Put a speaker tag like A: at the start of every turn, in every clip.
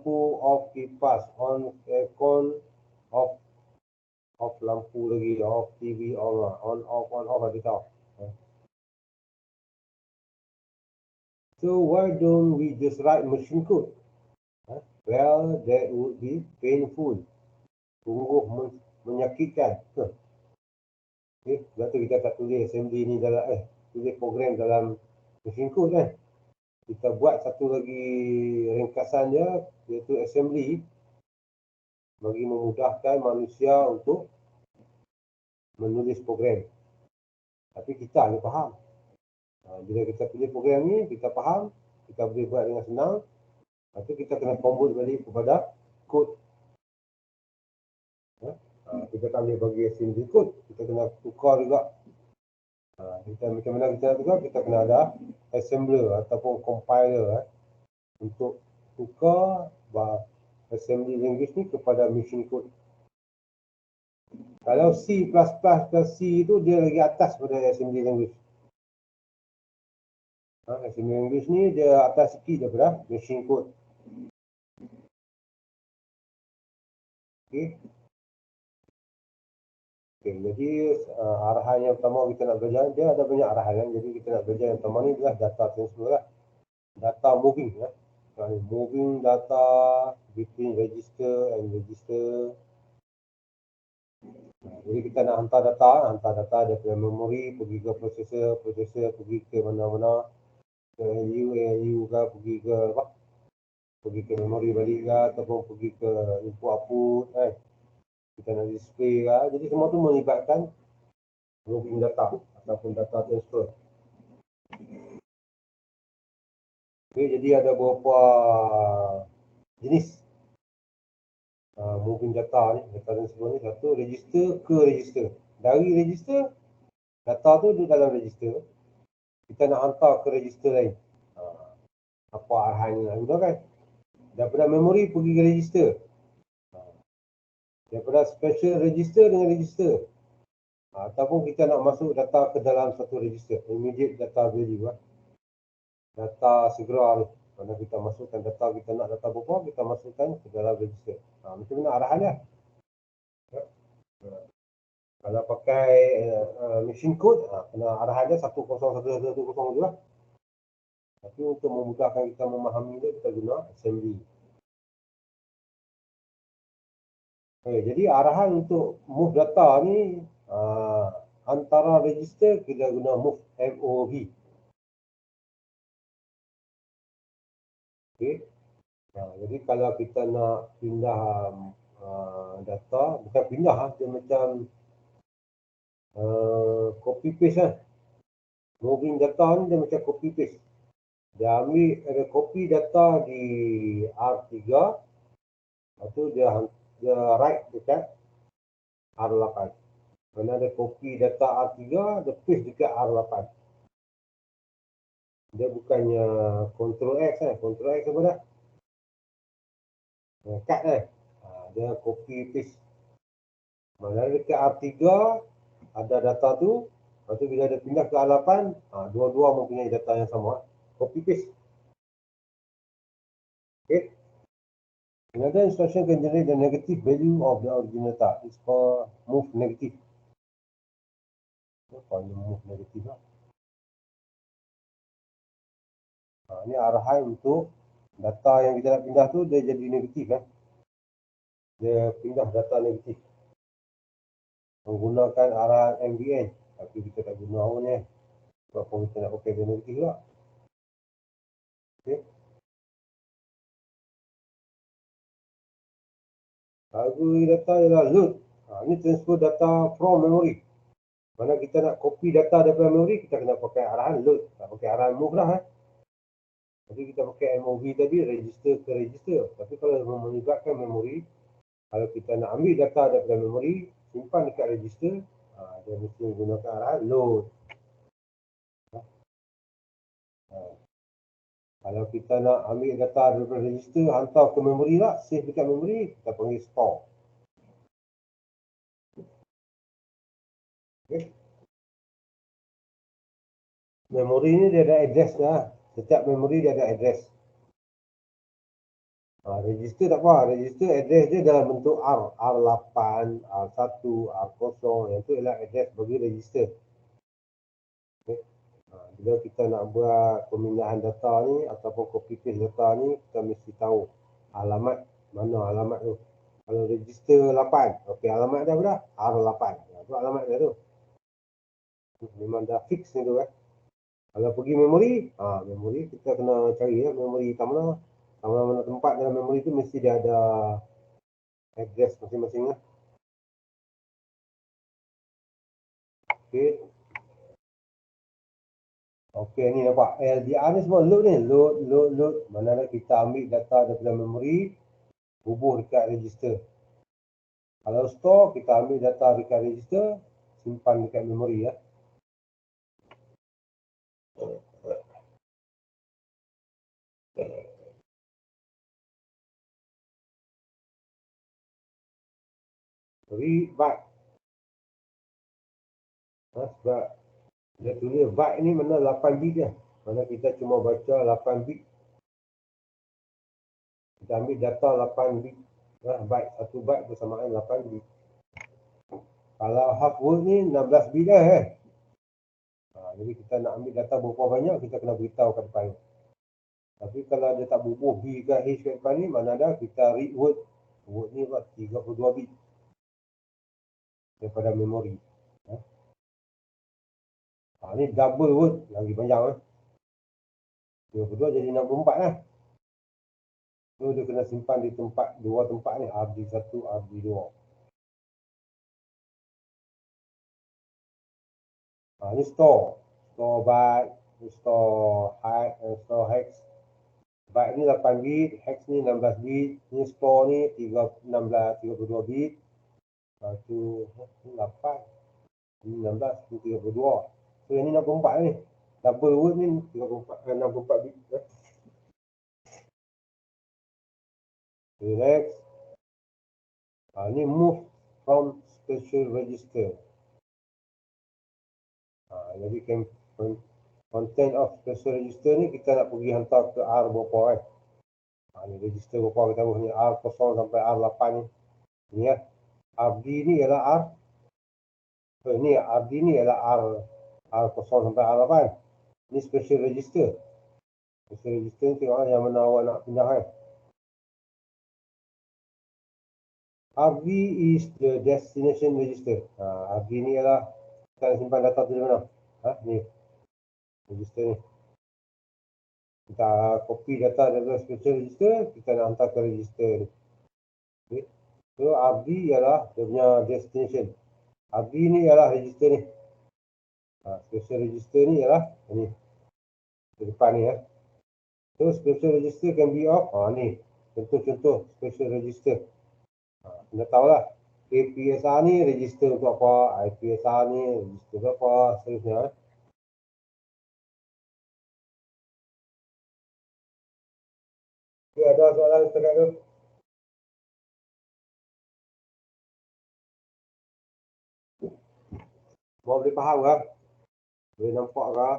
A: lampu, off kipas, on aircon, off lampu lagi, off TV, on off ada tahu. So why don't we just write machine code? Well, that would be painful. Sungguh menyakitkan. Okay, sebab tu kita tak tulis assembly ni dalam tulis program dalam machine code kan. Kita buat satu lagi ringkasan dia, iaitu assembly, bagi memudahkan manusia untuk menulis program. Tapi kita ni faham. Bila kita tulis program ni, kita faham, kita boleh buat dengan senang. Lepas tu kita kena convert balik kepada kod. Kita tak boleh bagi assembly code, kita kena tukar juga. Kita macam mana kita nak tukar, kita kena ada assembler ataupun compiler untuk tukar assembly language ni kepada machine code. Kalau C++ ke C itu dia lagi atas pada assembly language. Assembly language ni dia atas sikit daripada machine code. Okay, jadi arahan yang pertama kita nak belajar, dia ada banyak arahan kan. Jadi kita nak belajar yang pertama ni adalah data transfer lah. Data moving ya. Moving data between register and register. Jadi kita nak hantar data daripada memori pergi ke processor pergi ke mana-mana, ke ALU ke pergi ke memori balik ke, ataupun pergi ke input output kan. Kita nak display ke. Jadi semua tu melibatkan moving data ataupun data transfer. Okay, jadi ada beberapa jenis moving data ni, data transfer ni. Satu, register ke register. Dari register, data tu di dalam register, kita nak hantar ke register lain. Apa arahan yang nak gunakan? Daripada memori pergi ke register. Daripada special register dengan register. Ataupun kita nak masuk data ke dalam satu register, immediate data value. Data segera ni. Mana kita masukkan data, kita nak data berapa, kita masukkan ke dalam register. Macam mana arahannya? Kalau pakai machine code, kena arahannya 101.1.1.0 je lah. Tapi untuk memudahkan kita memahami dia, kita guna assembly. Jadi arahan untuk move data ni antara register kita guna move MOV. Jadi kalau kita nak pindah data, bukan pindah, dia macam copy paste lah. Moving data ni dia macam copy paste. Dia ambil ada copy data di R3, lepas tu dia write dekat R8. Kerana ada copy data R3, dia paste dekat R8. Dia bukannya Ctrl X lah. Ctrl X apa dah? Cut lah. Dia copy paste. Mana dekat R3 ada data tu, lepas tu bila dia pindah ke R8, dua-dua mempunyai data yang sama. Copy paste. Okay. Another instruction can generate the negative value of the original data. It's called move negative. Move negative lah. Ini arahan untuk data yang kita nak pindah tu dia jadi negatif kan. Dia pindah data negatif. Menggunakan arahan MVN. Tapi kita tak guna apa ni. Sebab kita nak pakai dia negatif juga. Okay. Lagu data ialah load. Ini transfer data from memory. Mana kita nak copy data daripada memory, kita kena pakai arahan load. Tak pakai arahan move lah. Jadi kita pakai MOV tadi, register ke register. Tapi kalau melibatkan memory, kalau kita nak ambil data daripada memory, simpan dekat register, dia mesti menggunakan arahan load. Kalau kita nak ambil data daripada register, hantar ke memory lah, save dekat memory, kita panggil store. Okay. Memory ni dia ada address lah. Setiap memory dia ada address. Register tak apa, register address dia dalam bentuk R, R8, R1, R0, yang tu ialah address bagi register. Okay. Bila kita nak buat pemindahan data ni ataupun copy paste data ni, kita mesti tahu alamat mana alamat tu. Kalau register 8, okey, alamat dia berapa? R8. Itu alamat dia tu. Memang dah fix ni tu kan. Kalau pergi memori, memori kita kena cari ya, memori kat mana. Mana tempat dalam memori tu mesti dia ada address masing-masing lah. Okey. Okey, ni nampak LDR ni semua load ni. Load. Mana nak kita ambil data daripada memori, bubuh dekat register. Kalau store, kita ambil data dekat register, simpan dekat memori ya. Read byte. Sebab dia tulis byte ni mana 8 bit je. Mana kita cuma baca 8 bit. Kita ambil data 8 bit. Byte, 1 byte bersamaan 8 bit. Kalau half word ni 16 bit dah jadi kita nak ambil data berapa banyak, kita kena beritahu kat depan. Tapi kalau dia tak bubuh B ke H kat depan ni, mana ada kita read word. Word ni buat 32 bit daripada memori. Ni double word, lagi panjang 32 jadi 64 lah. So dia kena simpan di tempat, dua tempat ni, RD1, RD2. Ni store byte, store height, store hex. Byte ni 8 bit, hex ni 16 bit, ni store ni 32 bit. Lepas tu 8, ni 16, ni 32. So yang ni 64 ni. Double word ni 64 bit. Relax. Ni move from special register. Jadi content of special register ni kita nak pergi hantar ke R berapa ni register berapa kita tahu ni R0 sampai R8 ni. Ni RD ni ialah R. Ni RD ni ialah R0 sampai R8. Ni special register. Special register ni tengok yang mana awak nak pindah RD is the destination register. RD ni ialah kita simpan data tu di mana? Ni register ni. Kita copy data dari special register, kita nak hantar ke register ni. Okay. So RD ialah dia punya destination. RD ni ialah register ni. Special register ni ialah ni. Di depan ni So special register can be of ni. Contoh-contoh special register. Anda tahulah. APSR ni register untuk apa, IPSR ni register untuk apa, seterusnya. Okay, ada soalan setakat tu? Mau boleh faham ke? Boleh nampak ke?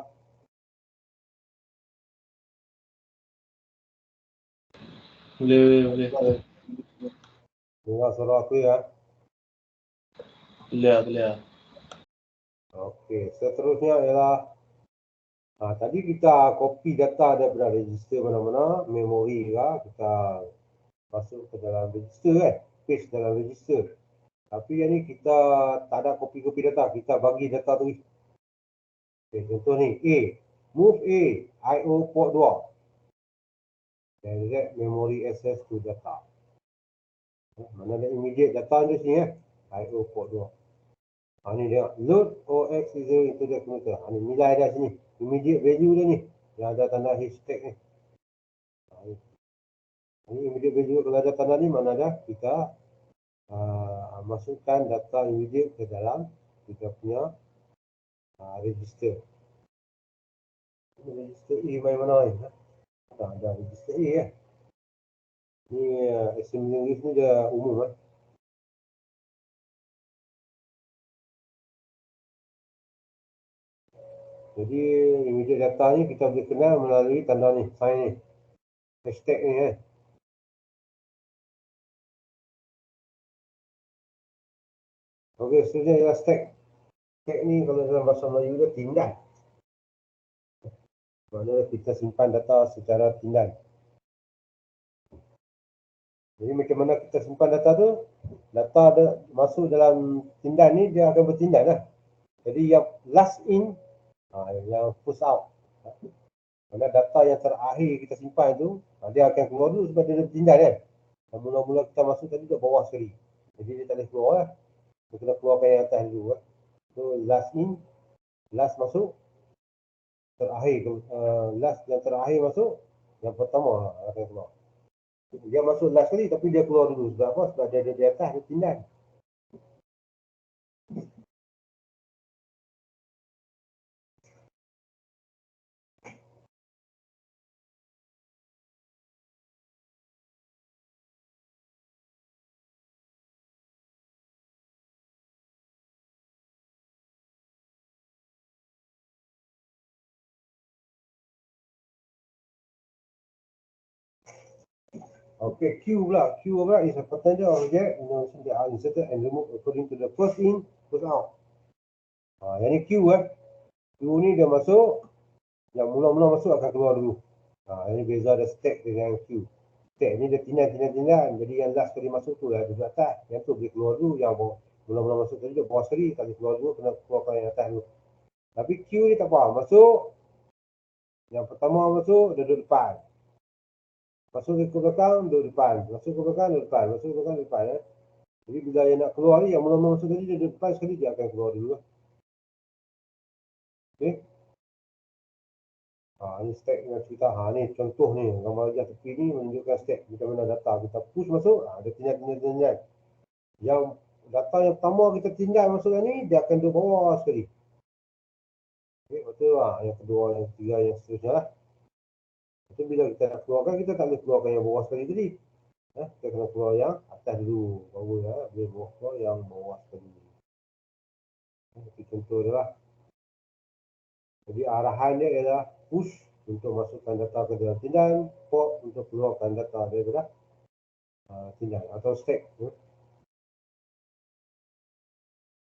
B: Boleh.
A: Dengar suara aku ya?
B: Boleh.
A: Okey, seterusnya ialah tadi kita copy data daripada register mana-mana, memori lah, kita masuk ke dalam register paste dalam register. Tapi yang ni kita tak ada copy data, kita bagi data tu. Okay, contoh ni A, move A, IO port 2. Direct memory access to data. Mana ada immediate data di sini IO port 2. Ni dia load OX0 into the computer. Ni nilai dah sini. Immediate value dia ni. Yang ada tanda hashtag ni. Ini immediate value kalau ada tanda ni mana dah kita masukkan data immediate ke dalam kita punya register. Register A mana ni? Ada register A Ni assembly list ni dia umum Jadi immediate data ni kita boleh kenal melalui tanda ni, sign ni. Hashtag ni Okey, seterusnya ialah stack. Stack ni kalau dalam bahasa Melayu dia tindan. Maknanya kita simpan data secara tindan. Jadi macam mana kita simpan data tu? Data ada masuk dalam tindan ni dia akan bertindan lah. Jadi yang last in, yang first out. Mana data yang terakhir kita simpan tu, dia akan keluar dulu sebab dia bertindan kan. Mula-mula kita masuk tadi dia bawah sekali. Jadi dia tak boleh keluar lah. Dia kena keluarkan yang atas dulu lah. So last in, last masuk, terakhir, last yang terakhir masuk, yang pertama akan keluar. Dia masuk last sekali tapi dia keluar dulu. Sebab apa? Sebab dia ada di atas, dia tindan. Okay, Q pula. Q pula is a potential object that are inserted and removed according to the first in, first out. Yang ni Q Q ni dia masuk, yang mula-mula masuk akan keluar dulu. Ini beza ada stack dengan Q. Stack ni dia tindan. Jadi yang last kali masuk tu lah duduk atas. Yang tu boleh keluar dulu. Yang mula-mula masuk tadi dia bawah sekali. Tak boleh keluar dulu, kena keluarkan yang atas dulu. Tapi Q ni tak apa. Masuk, yang pertama masuk, dia duduk depan. Masuk ke belakang, duduk depan. Masuk ke belakang, duduk depan. Masuk ke belakang, duduk depan. Jadi bila yang nak keluar ni, yang mula-mula masuk tadi, dia duduk depan sekali, dia akan keluar dulu. Okay. Ini stack yang cerita. Ni contoh ni. Gambar ajar tepi ni menunjukkan stack. Macam mana data. Kita push masuk, dia tindan. Yang data yang pertama kita tindan masuk ni, dia akan duduk bawah sekali. Okay, betul lah. Yang kedua, yang ketiga, yang seterusnya lah. Jadi bila kita nak keluarkan, kita tak boleh keluarkan yang bawah sekali tadi. Kita kena keluar yang atas dulu. Baru boleh keluar yang bawah sekali. Itu contoh dia lah. Jadi arahan dia ialah push untuk masukkan data ke dalam tindan, pop untuk keluarkan data daripada tindan atau stack.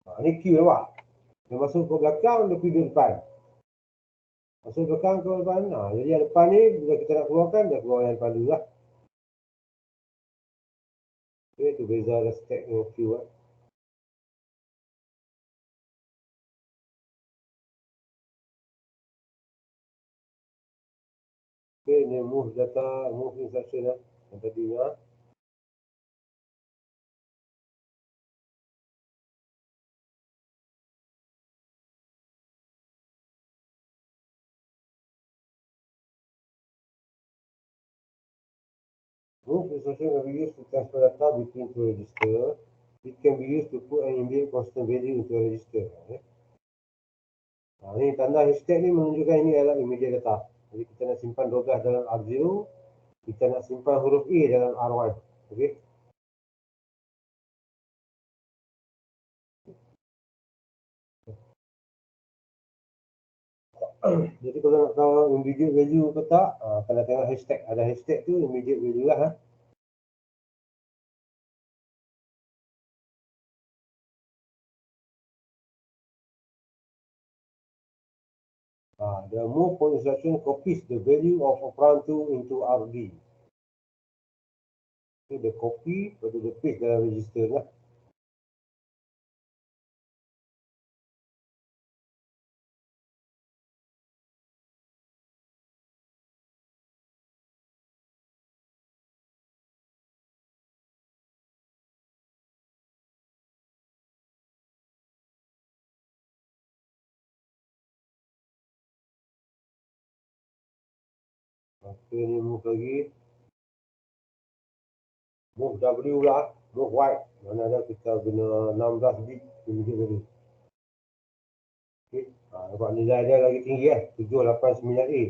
A: Ini Q nampak. Dia masuk ke belakang, dia pergi depan. Masuk belakang ke depan. Jadi yang depan ni, bila kita nak keluarkan, dia keluar yang depan dulu lah. Okay, itu beza ada stack dengan Q lah. Okay, ni move data, move instruction lah. Yang tadi lah. Move instruction can be used to transfer data between two registers. It can be used to put an immediate constant value into a register. Ini tanda hashtag ni menunjukkan ini adalah immediate data. Jadi kita nak simpan 12 dalam R0, kita nak simpan huruf A dalam R1. Okey. Jadi kalau nak tahu immediate value ke tak, kena tengok hashtag. Ada hashtag tu immediate value lah. The move for instruction copies the value of operand 2 into RD. Okay, the copy, lepas tu dia paste dalam register lah. Okay, ni move lagi. Move W lah, move Y. Mana ada kita guna 16 bit immediate value. Okay. Nampak nilai dia lagi tinggi 789A.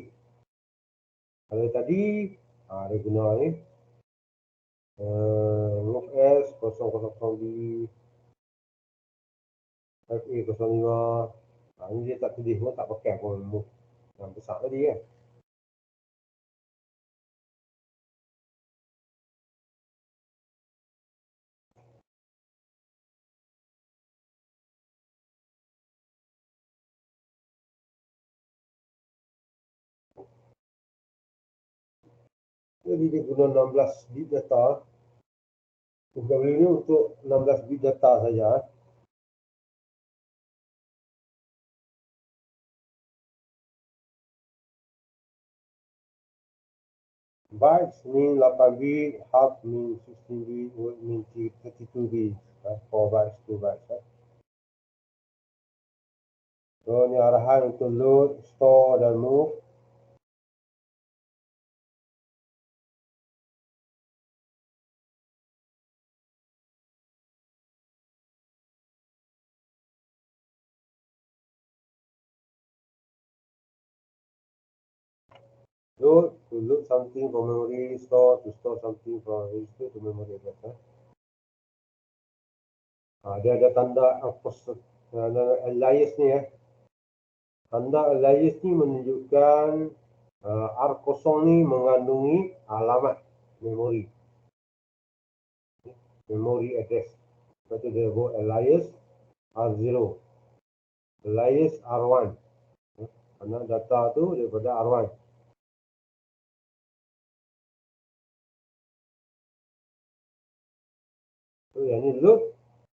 A: Kalau tadi, dia guna ni. Move S, 000B, FA05. Ni dia tak tulis pun, tak pakai pun move yang besar tadi Jadi dia guna 16 bit data. PW ni untuk 16 bit data saja. Bytes mean 8 bit, half mean 16 bit, word mean 32 bit. 4 bytes, 2 bytes. So ni arahan untuk load, store dan move. Load to load something from memory, store to store something from register to memory address. Dia ada tanda alias ni. Tanda alias ni menunjukkan R0 ni mengandungi alamat memori. Memory address. Lepas tu dia buat alias R0. Alias R1. Kerana data tu daripada R1. So yang ni load.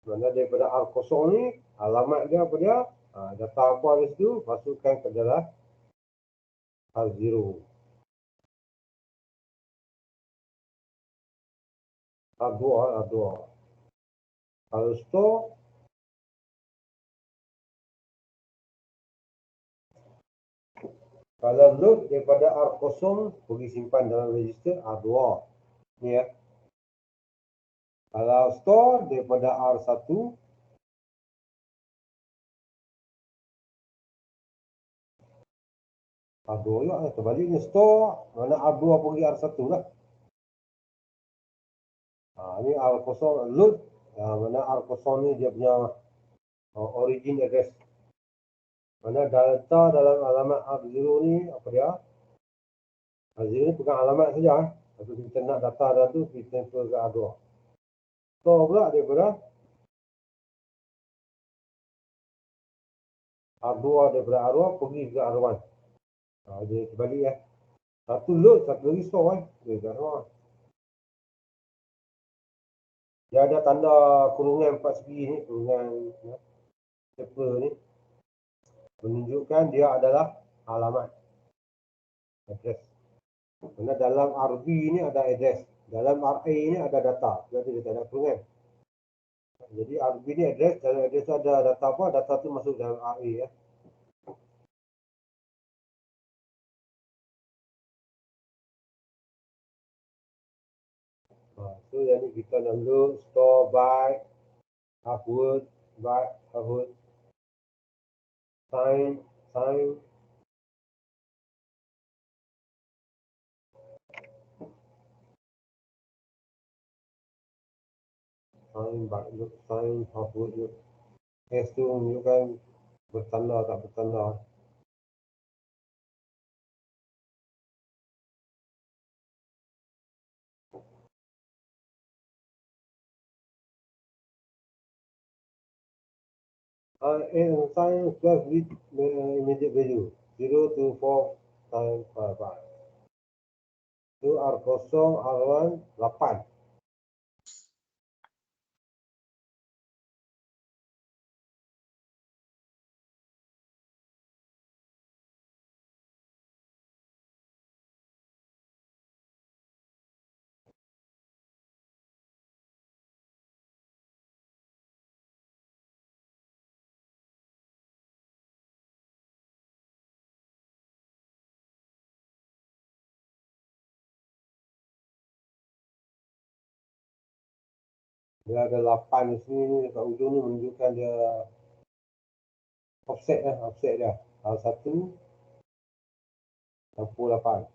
A: Mana daripada R0 ni alamat dia apa dia? Data apa ada situ masukkan ke dalam R0. R2. Kalau store kalau load daripada R0 pergi simpan dalam register R2. Ni ya. Kalau store daripada R1 R2 juga lah. Terbaliknya store mana R2 pergi R1 lah. Ni R0 load. Mana R0 ni dia punya origin address. Mana data dalam alamat R0 ni apa dia? R0 ni pegang alamat saja. Lepas kita nak data dah tu kita transfer ke R2. Store pula daripada R2 daripada R2 pergi ke R1. Dia terbalik ya. Satu load, satu lagi store dia kat R1. Dia ada tanda kurungan 4 segi ni, kurungan stapler ni. Menunjukkan dia adalah alamat address. Kerana dalam RB ni ada address, dalam RA ni ada data. Jadi dia tak ada kurungan. Jadi RB ni address, dalam address tu ada data apa? Data tu masuk dalam RA ya. So yang ni kita nak load, store, byte, half word, byte, half word, sign, sign, byte load, sign, half word load. S tu menunjukkan bertanda tak bertanda. Sign plus with immediate value 0 to 4 times 5. Itu R0, R1, 8. Dia ada 8 di sini, kat ujung ni menunjukkan dia offset offset dia. R1 68.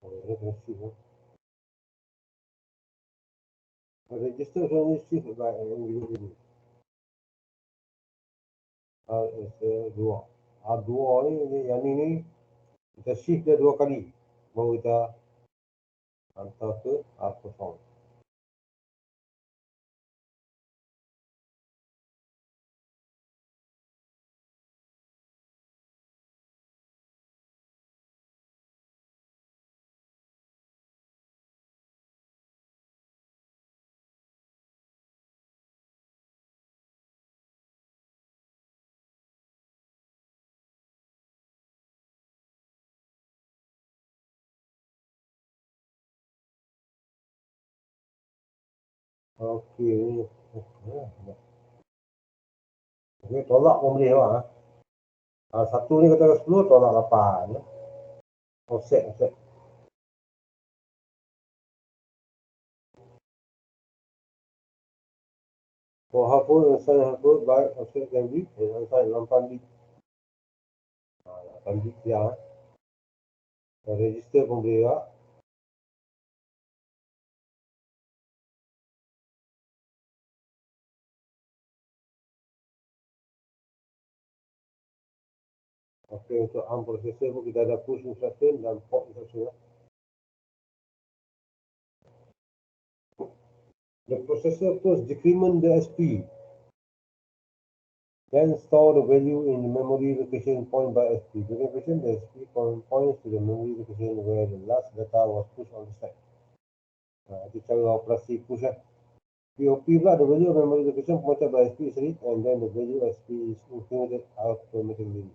A: Dia kena shift. Register kena shift by individual. R2. R2 ni, yang ni kita shift dia 2 kali. Baru kita hantar ke R0. Okey. Okey, tolak pun boleh awak. Satu ni kata 10, tolak 8. Offset, offset. For half inside half by offset can be inside 8 bit. 8 bit ya. Register pun boleh awak. Okey, untuk ARM processor pun kita ada push instruction dan pop instruction. The processor first decrement the SP, then store the value in the memory location point by SP. During operation, the SP points to the memory location where the last data was pushed on the stack. Itu cara operasi push lah. POP pula, the value of memory location pointed by SP is read, and then the value of SP is incremented automatically.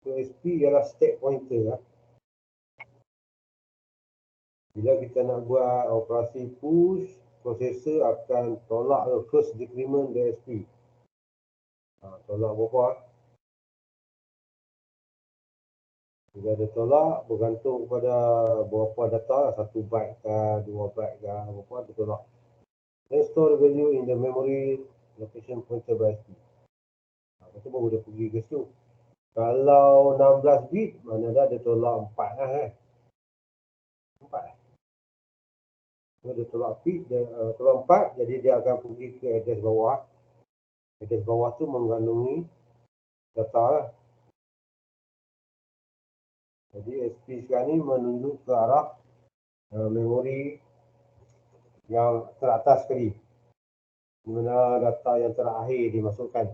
A: So SP ialah stack pointer lah. Bila kita nak buat operasi push, processor akan tolak the first decrement the SP. Tolak berapa? Bila dia tolak, bergantung kepada berapa data, 1 byte ke, 2 byte ke, berapa dia tolak. Then store the value in the memory location pointer by SP. Lepas tu baru dia pergi ke situ. Kalau 16 bit, mana dah dia tolak 4 lah 4 lah. So, dia tolak bit, dia tolak 4, jadi dia akan pergi ke address bawah. Address bawah tu mengandungi data lah. Jadi SP sekarang ni menunjuk ke arah memori yang teratas sekali. Di mana data yang terakhir dimasukkan.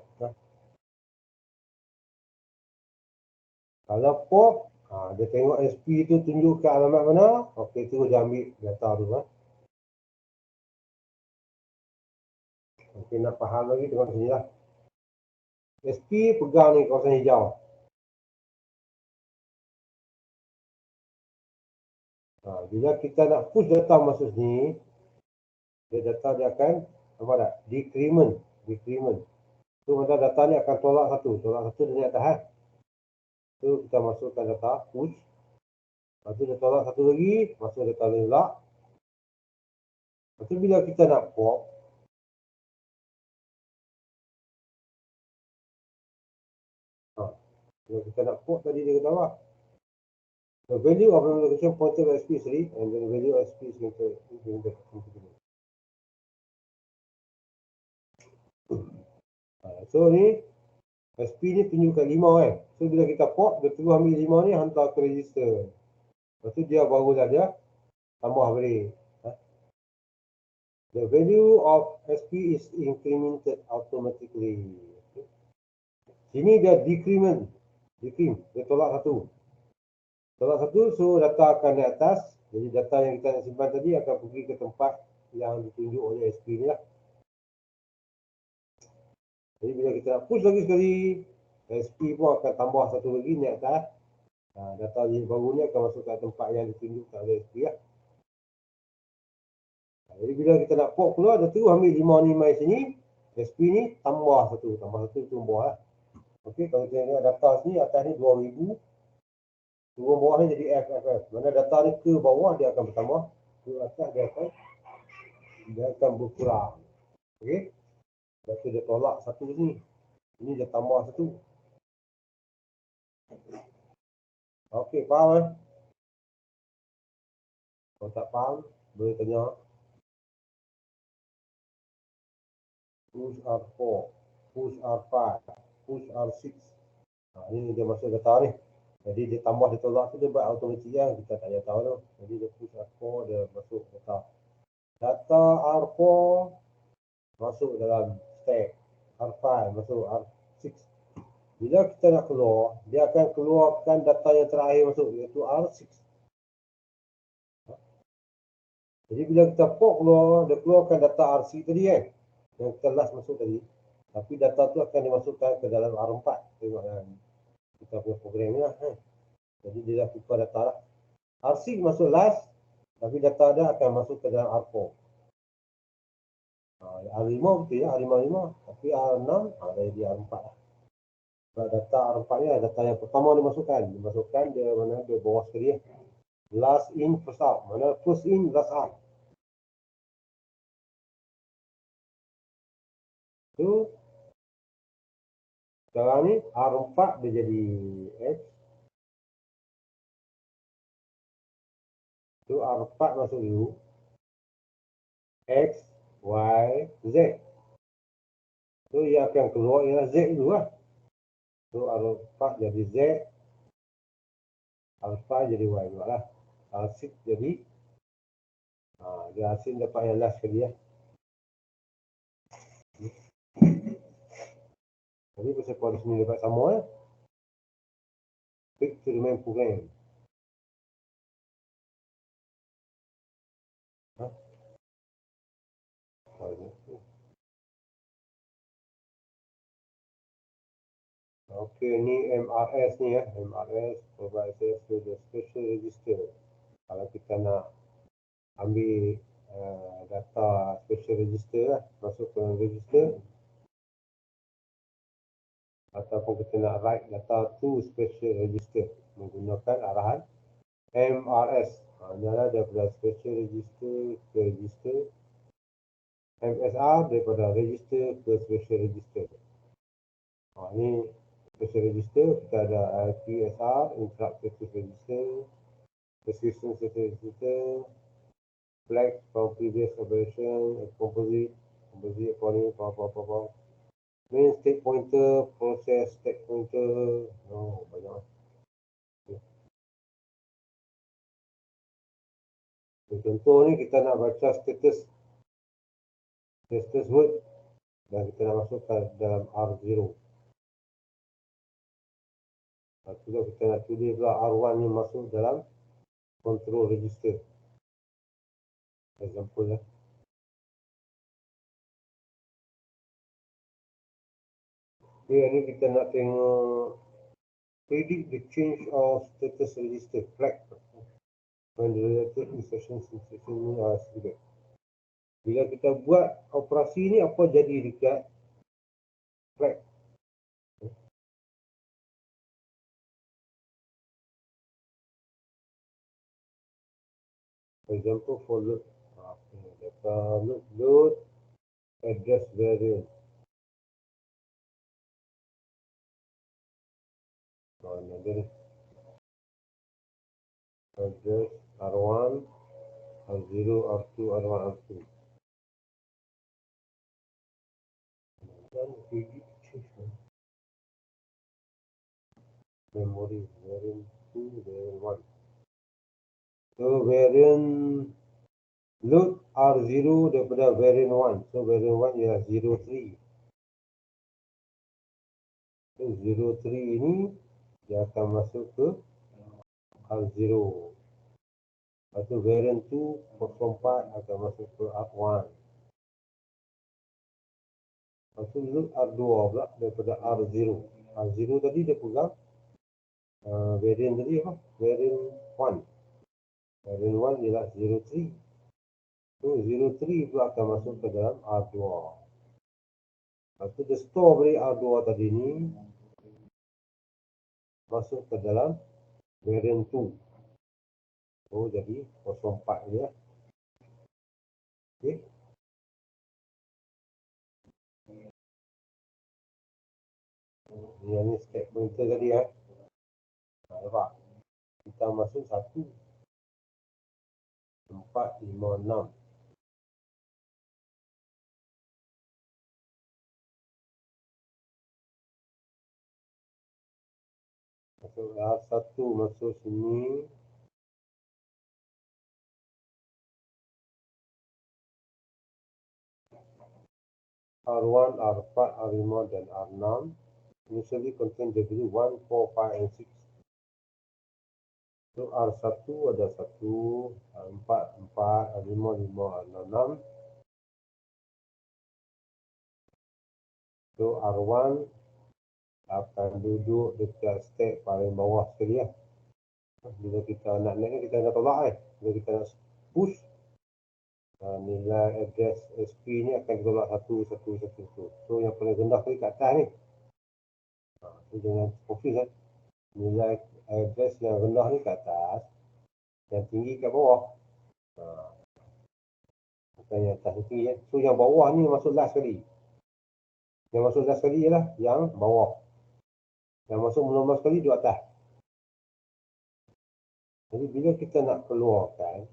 A: Kalau pop, dia tengok SP tu tunjuk ke alamat mana, okey terus dia ambil data tu kan. Okey, nak faham lagi tengok sini lah. SP pegang ni kawasan hijau. Bila kita nak push data masuk sini, data dia akan apa dah? Decrement. So maka data ni akan tolak satu dia naik atas. So kita masukkan data push. Lepas tu dia tolak satu lagi, masuk data lain pula. Lepas tu bila kita nak pop, bila kita nak pop tadi dia kata apa? The value of the location pointer by SP is read, and the value of SP is incremented. So ni SP ni tunjukkan 5 kan. So bila kita pop, dia terus ambil 5 ni hantar ke register. Lepas tu dia barulah dia tambah balik. The value of SP is incremented automatically. Sini dia decrement. Dia tolak satu. So data akan naik atas. Jadi data yang kita nak simpan tadi akan pergi ke tempat yang ditunjuk oleh SP ni lah. Jadi bila kita nak push lagi sekali, SP pun akan tambah satu lagi naik atas. Data yang baru ni akan masuk ke tempat yang ditunjukkan oleh SP lah. Jadi bila kita nak pop keluar, dia terus ambil 5 ni mai sini. SP ni tambah satu tu bawah lah. Okey, kalau kita tengok data sini, atas ni 2000. Turun bawah ni jadi FFF. Mana data ni ke bawah, dia akan bertambah. Ke atas, dia akan berkurang. Okey. Lepas tu dia tolak satu ni. Ini dia tambah satu. Okey, faham kan? Kalau tak faham, boleh tanya. Push R4, push R5, push R6. Ini dia masuk data ni. Jadi dia tambah, dia tolak tu dia buat automatik yang kita tak payah tahu tu. Jadi dia push R4, dia masuk data. Data R4 masuk dalam stack. R5 masuk R6. Bila kita nak keluar, dia akan keluarkan data yang terakhir masuk, iaitu R6. Jadi bila kita pop keluar, dia keluarkan data RC tadi kan, yang kita last masuk tadi. Tapi data tu akan dimasukkan ke dalam R4. Tengok kan, kita punya program ni lah. Jadi dia dah tukar data lah. RC masuk last, tapi data dia akan masuk ke dalam R4. R5 betul ya, R5, tapi R6 dah jadi R4 lah. Sebab data R4 ni data yang pertama dimasukkan dia mana dia bawah sekali ya. Last in first out, mana first in last out. Tu sekarang ni R4 dia jadi X. Tu R4 masuk U. X, Y, Z. Tu ia akan keluar ialah Z dulu lah. Tu R4 jadi Z. Alpha jadi Y dulu lah. R6 jadi dia asin dapat yang last sekali ya. Jadi pasal polis ni dapat sama ya. Pick to remain program. Okey, ni MRS ni ya. MRS provide access to the special register. Kalau kita nak ambil data special register lah, masuk ke register. Ataupun kita nak write data to special register menggunakan arahan MRS. Ini adalah daripada special register ke register. MSR daripada register ke special register. Ini special register, kita ada IPSR, interrupt status register, persistent status register, flag from previous operation, composite apa ni, apa. Main state pointer, process state pointer, banyak. Contoh ni kita nak baca status word dan kita nak masukkan dalam R0. Lepas tu kita nak tulis pula R1 ni masuk dalam control register. Example lah. Okay, ni kita nak tengok predict the change of status register flag when the related instructions ni executed. Bila kita buat operasi ni, apa jadi dekat flag? For example, for load, data load address variant. Another address R1, R0, R2, R1, R2. Memory variant 2, variant 1. So variant load R0 daripada variant 1. So variant 1 ialah 03. So 03 ini dia akan masuk ke R0. Lepas tu variant 2 04 akan masuk ke R1. Lepas tu load R2 pula daripada R0. R0 tadi dia pegang variant tadi apa? Variant 1. Variant 1 ialah 03. So 03 pula akan masuk ke dalam R2. Lepas tu dia store balik R2 tadi ni masuk ke dalam variant 2. Oh, jadi 04 dia. Okey. Ini step pointer tadi ya. Nampak? Kita masuk 1 4 5 6. Masuk R1 masuk sini. R1, R4, R5 dan R6 initially contain W1, 4, 5 and 6. So R1 ada 1, 4, 4, 5, 5, 6. So R1 akan duduk dekat stack paling bawah sekali lah. Bila kita nak naik, kita nak tolak bila kita nak push, nilai address SP ni akan ditolak 1, 1, 1, 1. So yang paling rendah sekali kat atas ni. So jangan confuse nilai address yang rendah ni kat atas, yang tinggi kat bawah. Bukan yang atas ni tinggi. So yang bawah ni masuk last sekali. Yang masuk last sekali ialah yang bawah. Yang masuk mula-mula sekali di atas. Jadi bila kita nak keluarkan,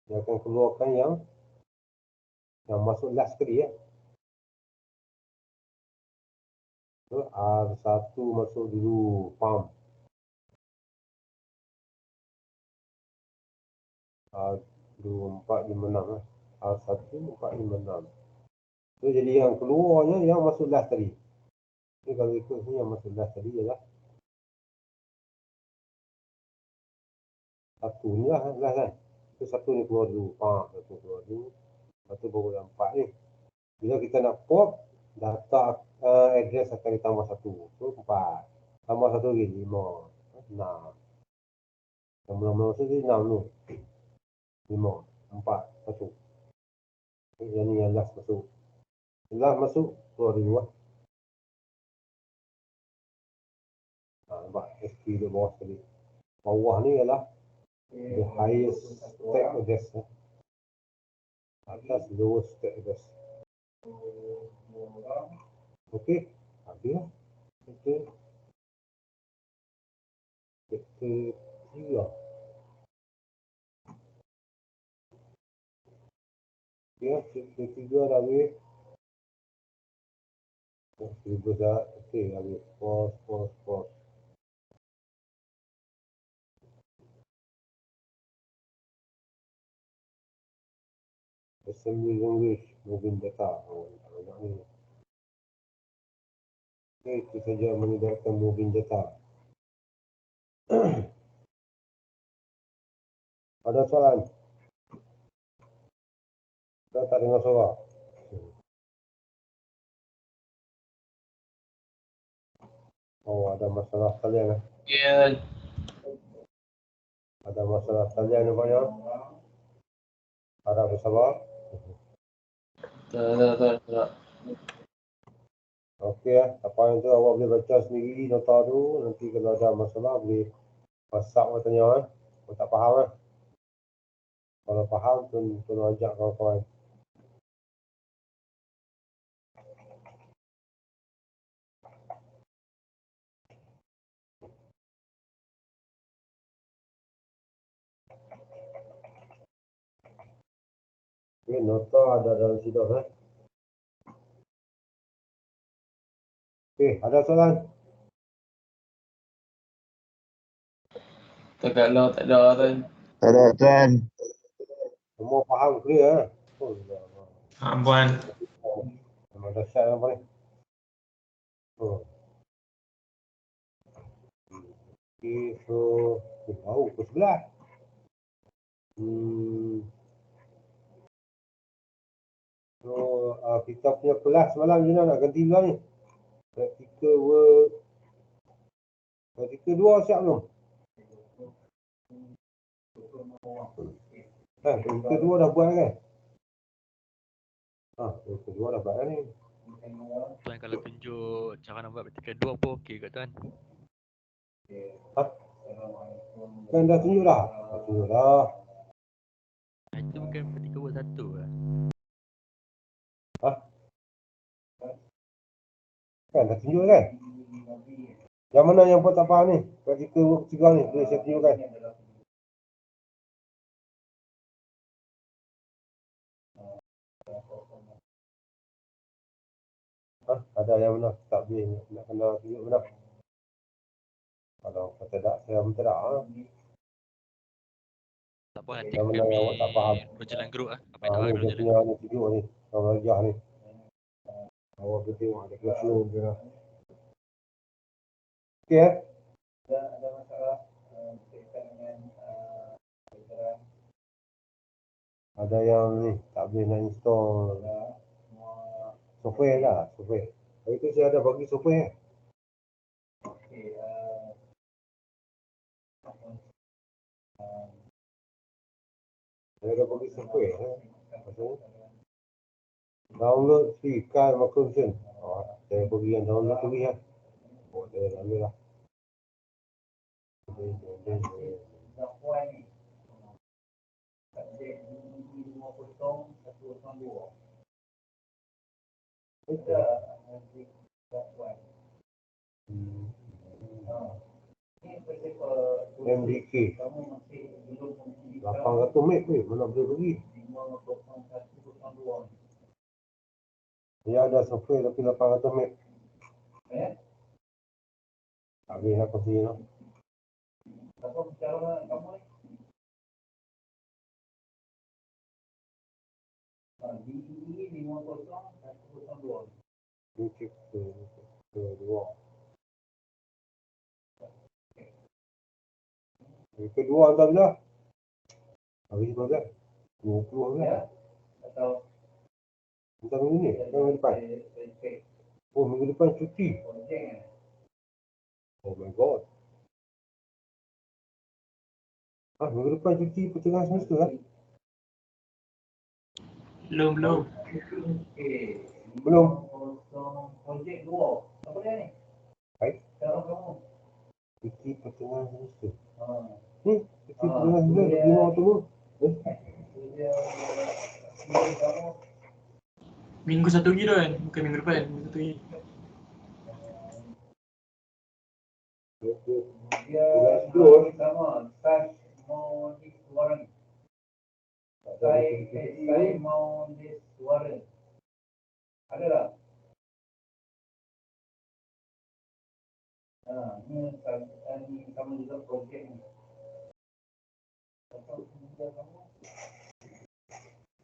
A: dia akan keluarkan yang masuk last sekali ya. So R1 masuk dulu pump. R2, 4, 5, 6 lah. R1, 4, 5, 6. So jadi yang keluarnya yang masuk last tadi. Jadi kalau ikut ni yang masuk last tadi ialah 1 ni lah last kan. So 1 ni keluar dulu. 1 keluar dulu. Lepas tu baru yang 4 ni. Bila kita nak port, data address akan ditambah 1. So 4. Tambah 1 lagi 5. 6. Yang mula-mula tu jadi 6 ni. 5, 4, 1. Yang ni yang last masuk. Last masuk, keluar dulu lah. Nampak SP di bawah sekali. Bawah ni ialah the highest stack address. Atas lowest stack address. Okey, habis lah. Kita 3. Ya, chapter 3 dah habis. Syllabus dah, okey, habis. Pause. Assembly language, moving data. Banyak ni. Okey, itu saja menggunakan moving data. Ada soalan? Kita tak dengar suara. Oh, ada masalah kalian eh?
B: Ya,
A: Ada masalah kalian nampaknya? Harap bersabar.
B: tak.
A: Okey apa yang tu awak boleh baca sendiri nota tu. Nanti kalau ada masalah boleh WhatsApp atau tanya kan. Kalau tak faham kan. Kalau faham tolong ajak kawan-kawan. Okey, nota ada dalam situ kan. Okey, ada soalan?
B: Tak lah, tak ada tuan.
C: Tak ada tuan.
A: Semua faham clear eh? Oh,
B: Puan.
A: memang dahsyat apa ni. Oh. Okey, so tahu pukul 11. So kita punya kelas semalam je nak ganti dulu ni. Practical work. Practical 2 siap belum? Practical 2 dah buat kan? Practical 2 dah buat kan ni.
D: Tuan kalau tunjuk cara nak buat practical 2 pun okey ke tuan?
A: Kan dah tunjuk dah? Dah tunjuk dah.
D: Itu bukan practical work 1 lah.
A: Kan dah tunjuk kan? Yang mana yang pun tak faham ni? Practical work 3 ni, boleh saya tunjukkan. Ada yang mana tak boleh nak kena tunjuk mana? Kalau kata tak, saya minta tak.
D: Tak apa nanti
A: Yang mana
D: kami
A: yang awak tak faham?
D: berjalan grup lah. Apa yang nak
A: Ni
D: buat
A: dia
D: berjalan
A: punya
D: grup.
A: ni tunjuk ni. Kalau ajar ni. Awak boleh tengok ada classroom je lah. Okey eh? Ada masalah Ada yang ni tak boleh nak install software lah, software. Hari tu saya ada bagi software. Saya ada bagi software. Download free car microvision. Saya bagi yang download free lah. Saya ambil lah. MDK 800 meg ni mana boleh bagi. Dia ada software tapi 800 meg. Tak boleh nak kasi lah. Ini kedua. Yang kedua hantar bila? Hari berapa? 20 kan? Hantar minggu ni? Minggu depan? Oh, minggu depan cuti. Oh my god. Minggu depan cuti pertengahan semester lah?
B: Belum.
A: Belum. Baik. Cuti pertengahan semester. Cuti pertengahan semester 5 Oktober.
B: Minggu satu lagi tu kan? Bukan minggu depan, minggu satu lagi.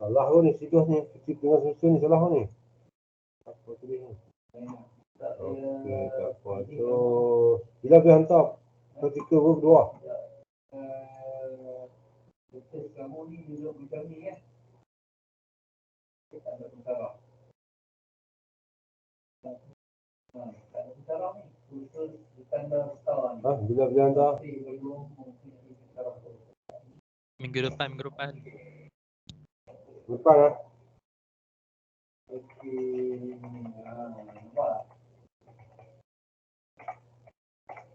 A: Salah pun ni, situs ni. Cuti pertengahan semester ni salah pun ni. Apa tulis ni? Okey, tak apa. So, bila boleh hantar artikel berdua? Bila boleh hantar?
D: Minggu depan.
A: Depan lah.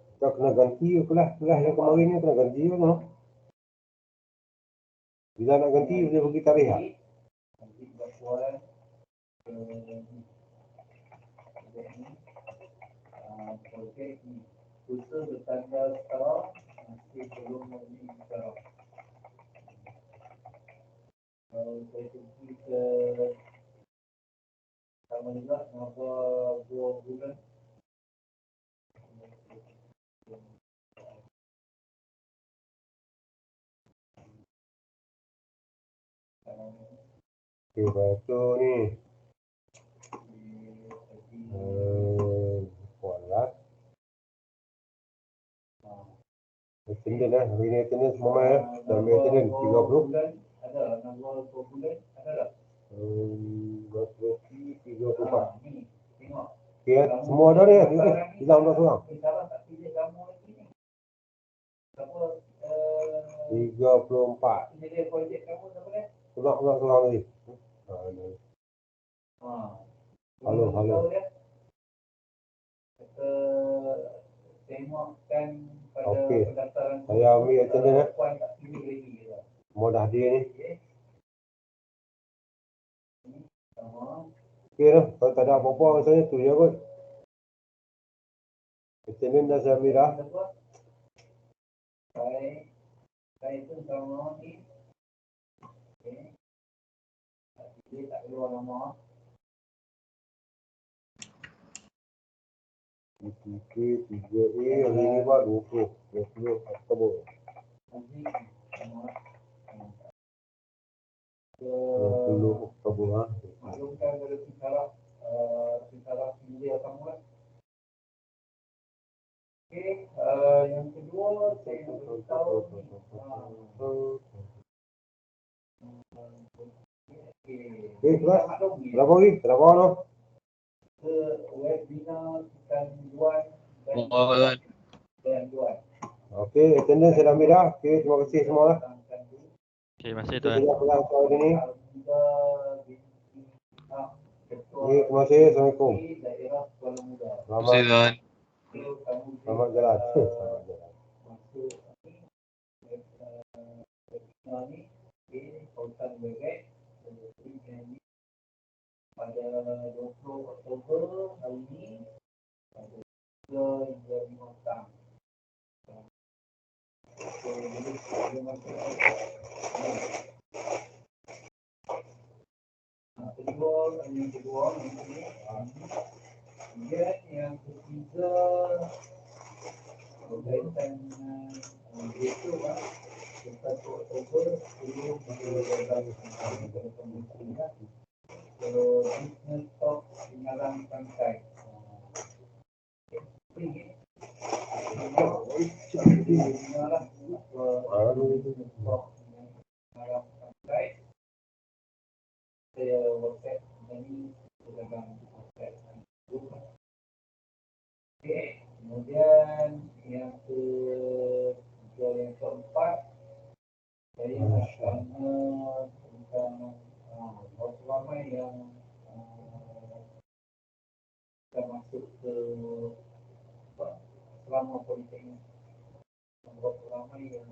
A: Kita kena ganti kelas yang kemarin ni kena ganti kan? Bila nak ganti boleh bagi tarikh tak? Okey, lepas tu ni. Kualat. Attendant lah. Hari ni attendant semua main lah. Dah ambil attendant 30. Berarti 34. Okey lah. Semua ada ni. Hilang tak seorang. 34. Ulang seorang lagi. Halo. Okey. Saya ambil attendant lah. Semua dah hadir ni. Okey lah. Kalau tak ada apa-apa rasanya tu je kot. Attendant dah saya ambil dah. IPK 3A hari ni buat 20 Oktober. 20 Oktober lah. Yang kedua saya beritahu Okey, kelas. Berapa lagi? Berapa orang?
D: Oh, tuan.
A: Okey, attendance saya dah ambil dah. Okey, terima kasih semua lah.
D: Okay, masih
A: Kita
D: tuan.
A: sejak kelas hari ni. Okey, terima kasih. Assalamualaikum.
D: Terima kasih tuan.
A: Selamat jalan. Selamat jalan.
C: Pada 20 Oktober hari ini pada 3 hingga 5 petang. Yang kedua ini. Kemudian yang ketiga berkaitan dengan itu lah. 1 Oktober 10 hingga 12 business talk Sinaran Pantai. Ini adalah Sinaran Pantai. Saya WhatsApp dari pedagang WhatsApp. Okey, kemudian yang keempat saya akan tentang berapa ramai yang kita masuk ke selama politeknik, berapa ramai yang